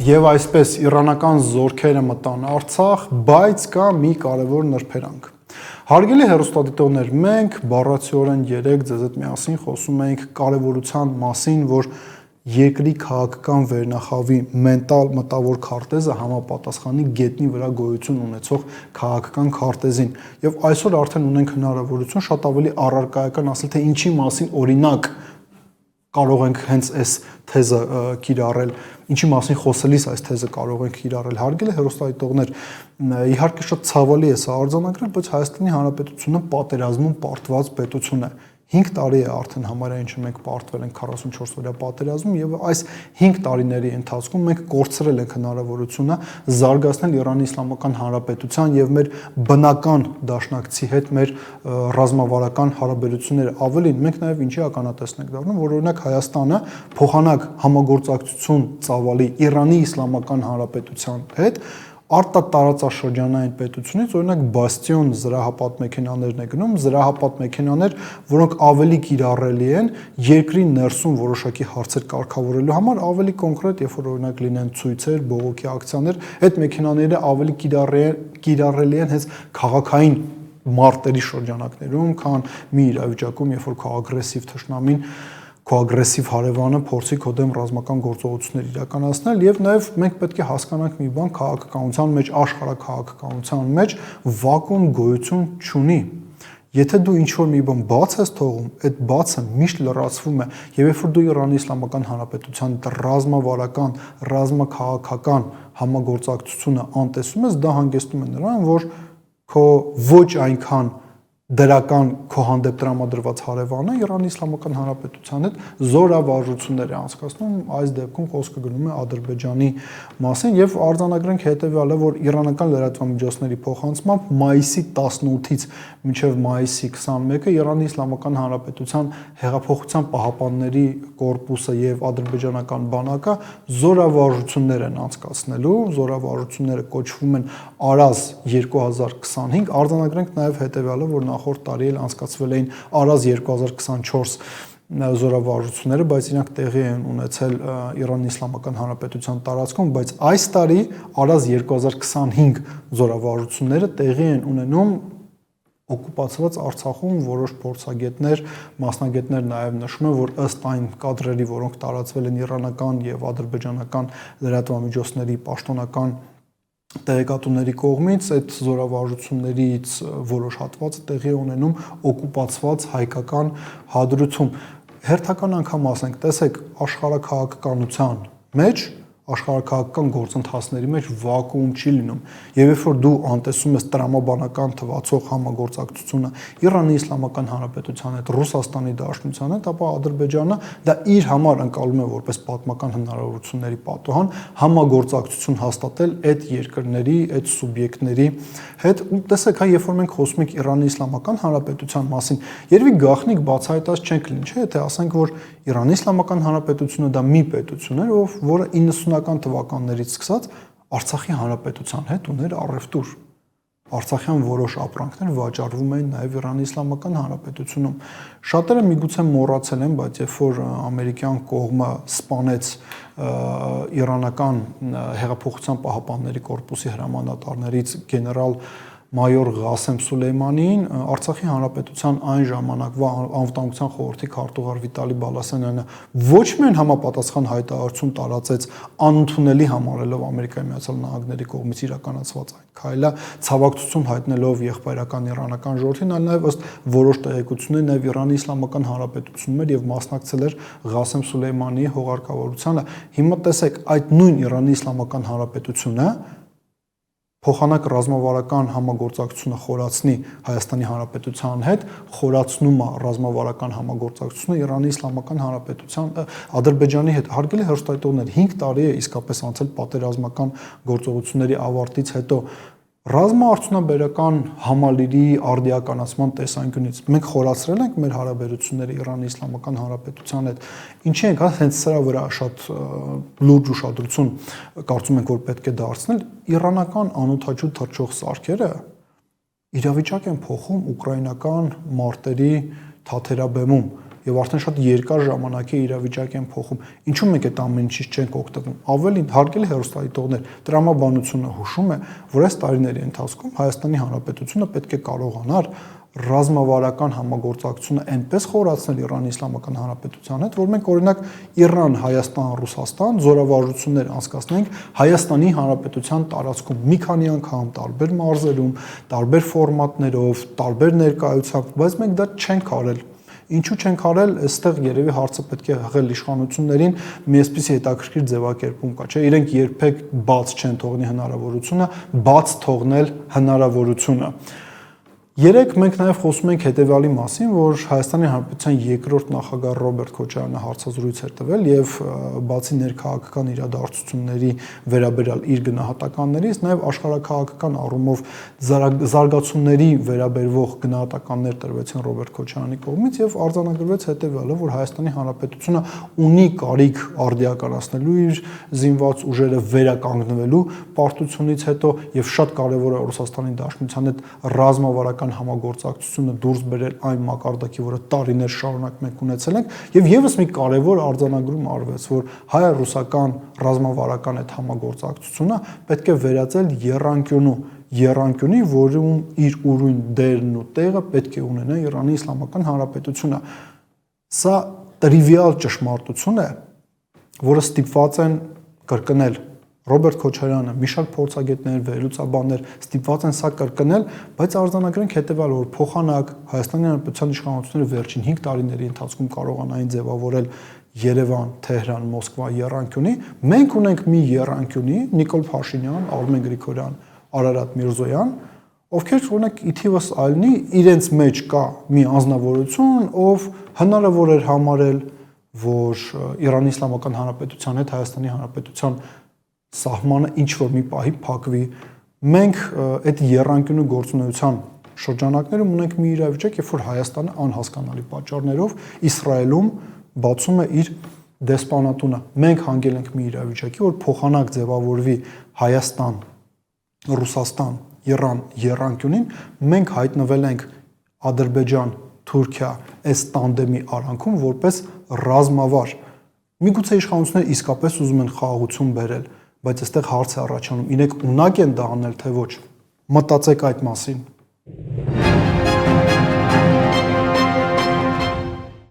Եվ այսպես իրանական զորքերը մտան Արցախ, բայց կա մի կարևոր նրբերանգ։ Հարգելի հեռուստադիտողներ, մենք բառացիորեն երեք ձեզ հետ միասին խոսում ենք կարևորության մասին, որ երկրի քաղաքական վերնախավի մենտալ մտավոր քարտեզը համապատասխանի գետնի վրա գոյություն ունեցող քաղաքական քարտեզին։ Եվ այսօր արդեն ունենք հնարավորություն շատ ավելի առարկայական ասել, թե ինչի մասին օրինակ կարող ենք հենց այս թեզը կիրառել, ինչի մասին խոսելիս այս թեզը կարող ենք կիրառել։ Հարգելի հեռուստադիտողներ, իհարկե շատ ցավալի է սա արձանագրել, բայց Հայաստանի Հանրապետությունը պատերազմում պարտված պետություն է։ 5 տարի է արդեն համարյա ինչ մենք պարտվել ենք 44 օրյա պատերազմում եւ այս 5 տարիների ընթացքում մենք կորցրել ենք հնարավորությունը զարգացնել Իրանի Իսլամական Հանրապետության եւ մեր բնական դաշնակցի հետ մեր ռազմավարական հարաբերությունները։ Ավելին, մենք նաեւ ինչի ականատեսն ենք դառնում, որ օրինակ Հայաստանը փոխանակ համագործակցություն ծավալի Իրանի Իսլամական Հանրապետության հետ արտատարածաշրջանային պետությունից օրինակ բաստիոն զրահապատ մեքենաներն է գնում, զրահապատ մեքենաներ, որոնք ավելի կիրառելի են երկրի ներսում որոշակի հարցեր կարգավորելու համար, ավելի կոնկրետ, երբ որ օրինակ լինեն ցույցեր, բողոքի ակցիաներ, այդ մեքենաները ավելի կիրառելի են հենց քաղաքային մարտերի շրջանակներում, քան մի իրավիճակում, երբ որ քո ագրեսիվ թշնամին քո ագրեսիվ հարևանը փորձի քո դեմ ռազմական գործողություններ իրականացնել եւ նաեւ մենք պետք է հասկանանք մի բան քաղաքականության մեջ, աշխարհաքաղաքականության մեջ վակուում գոյություն չունի։ Եթե դու ինչ-որ մի բան բաց ես թողում, այդ բացը միշտ լրացվում է եւ երբ որ դու Իրանի Իսլամական Հանրապետության ռազմավարական, ռազմաքաղաքական համագործակցությունը անտեսում ես, դա հանգեցնում է նրան, որ քո ոչ այնքան դրական քո հանդեպ տրամադրված հարևանը Իրանի Իսլամական Հանրապետության հետ զորավարժություններ է անցկացնում, այս դեպքում խոսքը գնում է Ադրբեջանի մասին եւ արձանագրենք հետեւյալը, որ իրանական լրատվամիջոցների փոխանցմամբ մայիսի 18-ից մինչեւ մայիսի 21-ը Իրանի Իսլամական Հանրապետության հեղափոխության պահապանների կորպուսը եւ ադրբեջանական բանակը զորավարժություններ են անցկացնելու, զորավարժությունները կոչվում են Արազ 2025, արձանագրենք նաեւ հետեւյալը, որ նախորդ տարի էլ անցկացվել էին Արազ 2024 զորավարժությունները, բայց իրանք տեղի են ունեցել Իրանի Իսլամական Հանրապետության տարածքում, բայց այս տարի Արազ 2025 զորավարժությունները տեղի են ունենում օկուպացված Արցախում որոշ փորձագետներ, մասնագետներ նաև նշում են, որ ըստ այն կադրերի, որոնք տարածվել են իրանական եւ ադրբեջանական լրատվամիջոցների պաշտոնական տեղեկատուների կողմից այդ զորավարժություններից որոշ հատվածը տեղի ունենում օկուպացված հայկական հադրութում։ Հերթական անգամ ասենք, տեսեք, աշխարհաքաղաքականության մեջ աշխարհաքաղաքական գործընթացների մեջ վակուում չի լինում։ Եվ երբ որ դու անտեսում ես տրամաբանական թվացող համագործակցությունը Իրանի Իսլամական Հանրապետության հետ, Ռուսաստանի Դաշնության հետ, ապա Ադրբեջանը դա իր համար ընկալում է որպես պատմական հնարավորությունների պատոհան համագործակցություն հաստատել այդ երկրների, այդ սուբյեկտների հետ։ Ու տեսեք, երբ որ մենք խոսում ենք Իրանի Իսլամական Հանրապետության մասին, երևի գաղտնիք բացահայտած չենք լինի, չէ՞, եթե ասենք, որ Իրանի Իսլամական Հանրապետությունը դա մի պետություն էր, որը 90-ական թվականներից սկսած Արցախի Հանրապետության հետ ուներ առևտուր։ Արցախյան որոշ ապրանքներ վաճառվում էին նաև Իրանի Իսլամական Հանրապետությունում։ Շատերը միգուցե մոռացել են, բայց երբ որ ամերիկյան կողմը սպանեց իրանական հեղափոխության պահապանների կորպուսի հրամանատարներից գեներալ մայոր Ղասեմ Սուլեյմանին, Արցախի Հանրապետության այն ժամանակվա անվտանգության խորհրդի քարտուղար Վիտալի Բալասանյանը ոչ միայն համապատասխան հայտարարություն տարածեց անընդունելի համարելով Ամերիկայի Միացյալ Նահանգների կողմից իրականացված այն քայլը, ցավակցություն հայտնելով եղբայրական իրանական ժողովրդին, այլ նաև ըստ որոշ տեղեկությունների նաև Իրանի Իսլամական Հանրապետությունում էր եւ մասնակցել էր Ղասեմ Սուլեյմանի հողարկավորությանը։ Հիմա տեսեք, այդ նույն Իրանի Իսլամական Հանրապետությունը փոխանակ ռազմավարական համագործակցությունը խորացնի Հայաստանի Հանրապետության հետ, խորացնում է ռազմավարական համագործակցությունը Իրանի Իսլամական Հանրապետության Ադրբեջանի հետ։ Հարգելի հեռուստադիտողներ, 5 տարի է իսկապես անցել պատերազմական գործողությունների ավարտից հետո ռազմաարդյունաբերական համալիրի արդիականացման տեսանկյունից մենք խորացրել ենք մեր հարաբերությունները Իրանի Իսլամական Հանրապետության հետ։ Ինչի ենք հենց սրա վրա շատ լուրջ ուշադրություն կարծում ենք, որ պետք է դարձնել իրանական անօդաչու թռչող սարքերը իրավիճակ են փոխում ուկրաինական մարտերի թաթերաբեմում եւ արդեն շատ երկար ժամանակի իրավիճակ են փոխում։ Ինչու մենք այդ ամեն ինչից չենք օգտվում։ Ավելին հարգելի հեռուստադիտողներ, տրամաբանությունը հուշում է, որ այս տարիների ընթացքում Հայաստանի Հանրապետությունը պետք է կարողանար ռազմավարական համագործակցությունը այնպես խորացնել Իրանի Իսլամական Հանրապետության հետ, որ մենք օրինակ Իրան, Հայաստան, Ռուսաստան զորավարժություններ անցկացնենք Հայաստանի Հանրապետության տարածքում մի քանի անգամ տարբեր մարզերում, տարբեր ֆորմատներով, տարբեր ներկայությամբ, բայց մենք դա չենք արել։ Ինչու չենք արել, այստեղ երևի հարցը պետք է հղել իշխանություններին, մի այսպիսի հետաքրքիր ձևակերպում կա, չէ՞, իրենք երբեք բաց չեն թողնի հնարավորությունը, բաց թողնել հնարավորությունը։ Երեք մենք նաև խոսում ենք հետևյալի մասին, որ Հայաստանի Հանրապետության երկրորդ նախագահ Ռոբերտ Քոչարյանը հարցազրույց էր տվել եւ բացի ներքաղաքական իրադարձությունների վերաբերյալ իր գնահատականներից, նաև աշխարհաքաղաքական առումով զարգացումների վերաբերվող գնահատականներ տրվեցին Ռոբերտ Քոչարյանի կողմից եւ արձանագրվեց հետևյալը, որ Հայաստանի Հանրապետությունը ունի կարիք արդիականացնելու իր զինված ուժերը վերականգնվելու պարտությունից հետո եւ շատ կարեւոր է Ռուսաստանի Դաշնության հետ ռազմավարական համագործակցությունը դուրս բերել այն մակարդակի, որը տարիներ շարունակ մենք ունեցել ենք, եւ եւս մի կարեւոր արձանագրում արվեց, որ հայ-ռուսական ռազմավարական այդ համագործակցությունը պետք է վերածել եռանկյունի, որում իր ուրույն դերն ու տեղը պետք է ունենա Իրանի Իսլամական Հանրապետությունը։ Սա տրիվիալ ճշմարտություն է, որը ստիպված են կրկնել Ռոբերտ Քոչարյանը, մի շարք փորձագետներ, վերլուծաբաններ ստիպված են սա կրկնել, բայց արձանագրենք հետևյալը, որ փոխանակ Հայաստանի Հանրապետության իշխանությունները վերջին 5 տարիների ընթացքում կարողանային ձևավորել Երևան, Թեհրան, Մոսկվա եռանկյունի, մենք ունենք մի եռանկյունի, Նիկոլ Փաշինյան, Արմեն Գրիգորյան, Արարատ Միրզոյան, ովքեր օրինակ ի թիվս այլնի իրենց մեջ կա մի անձնավորություն, ով հնարավոր էր համարել, որ Իրանի Իսլամական Հանրապետության հետ Հայաստանի Հանրապետության սահմանը ինչ որ մի պահի փակվի։ Մենք այդ եռանկյունու գործունեության շրջանակներում ունենք մի իրավիճակ, երբ որ Հայաստանը անհասկանալի պատճառներով Իսրայելում բացում է իր դեսպանատունը։ Մենք հանգել ենք մի իրավիճակի, որ փոխանակ ձևավորվի Հայաստան, Ռուսաստան, Իրան եռանկյունին, մենք հայտնվել ենք Ադրբեջան, Թուրքիա այս տանդեմի արանքում որպես ռազմավար։ Միգուցե իշխանությունները իսկապես ուզում են խաղաղություն բերել, բայց այստեղ հարց է առաջանում, իրենք ունակ են դա անել, թե ոչ։ Մտածեք այդ մասին։